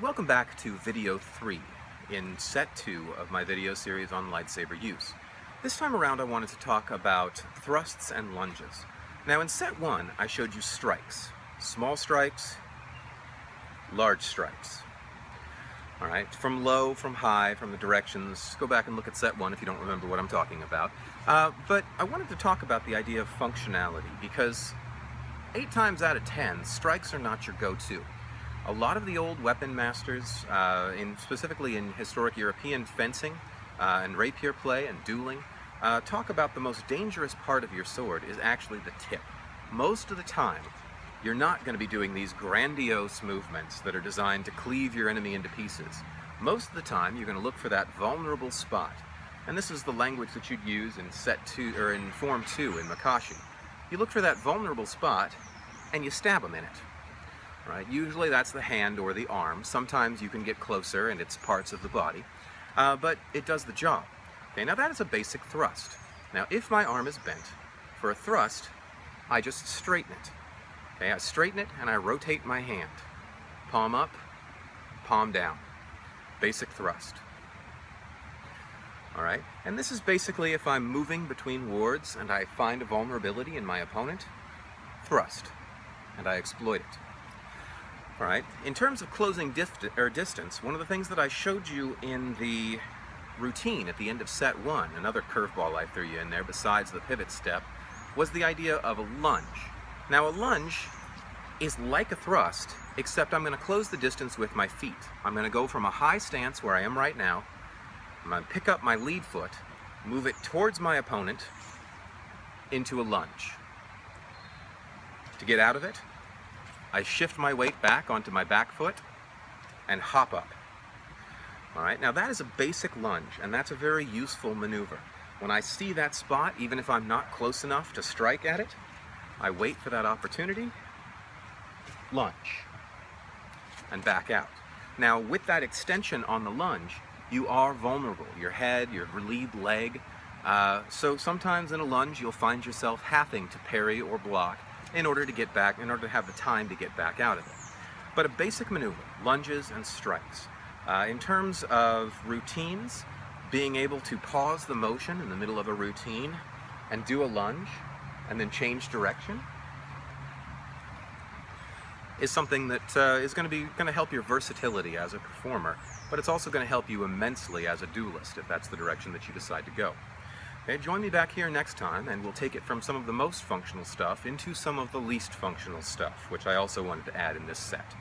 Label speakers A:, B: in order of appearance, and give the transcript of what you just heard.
A: Welcome back to video 3 in set 2 of my video series on lightsaber use. This time around I wanted to talk about thrusts and lunges. Now in set 1 I showed you strikes. Small strikes, large strikes. Alright, from low, from high, from the directions. Go back and look at set 1 if you don't remember what I'm talking about. But I wanted to talk about the idea of functionality because 8 times out of 10 strikes are not your go-to. A lot of the old weapon masters, specifically in historic European fencing and rapier play and dueling, talk about the most dangerous part of your sword is actually the tip. Most of the time, you're not going to be doing these grandiose movements that are designed to cleave your enemy into pieces. Most of the time, you're going to look for that vulnerable spot. And this is the language that you'd use in set 2 or in form 2 in Makashi. You look for that vulnerable spot and you stab them in it. Right? Usually that's the hand or the arm. Sometimes you can get closer and it's parts of the body, but it does the job. Okay, now that is a basic thrust. Now if my arm is bent, for a thrust, I just straighten it. Okay, I straighten it and I rotate my hand. Palm up, palm down. Basic thrust. Alright, and this is basically if I'm moving between wards and I find a vulnerability in my opponent, thrust, and I exploit it. All right. In terms of closing distance, one of the things that I showed you in the routine at the end of set 1, another curveball I threw you in there besides the pivot step, was the idea of a lunge. Now a lunge is like a thrust, except I'm going to close the distance with my feet. I'm going to go from a high stance where I am right now, I'm going to pick up my lead foot, move it towards my opponent into a lunge. To get out of it, I shift my weight back onto my back foot and hop up. Alright, now that is a basic lunge, and that's a very useful maneuver. When I see that spot, even if I'm not close enough to strike at it, I wait for that opportunity, lunge, and back out. Now with that extension on the lunge, you are vulnerable. Your head, your lead leg. So sometimes in a lunge you'll find yourself having to parry or block in order to have the time to get back out of it. But a basic maneuver, lunges and strikes. In terms of routines, being able to pause the motion in the middle of a routine and do a lunge and then change direction is something that is going to help your versatility as a performer, but it's also going to help you immensely as a duelist if that's the direction that you decide to go. Okay, join me back here next time and we'll take it from some of the most functional stuff into some of the least functional stuff, which I also wanted to add in this set.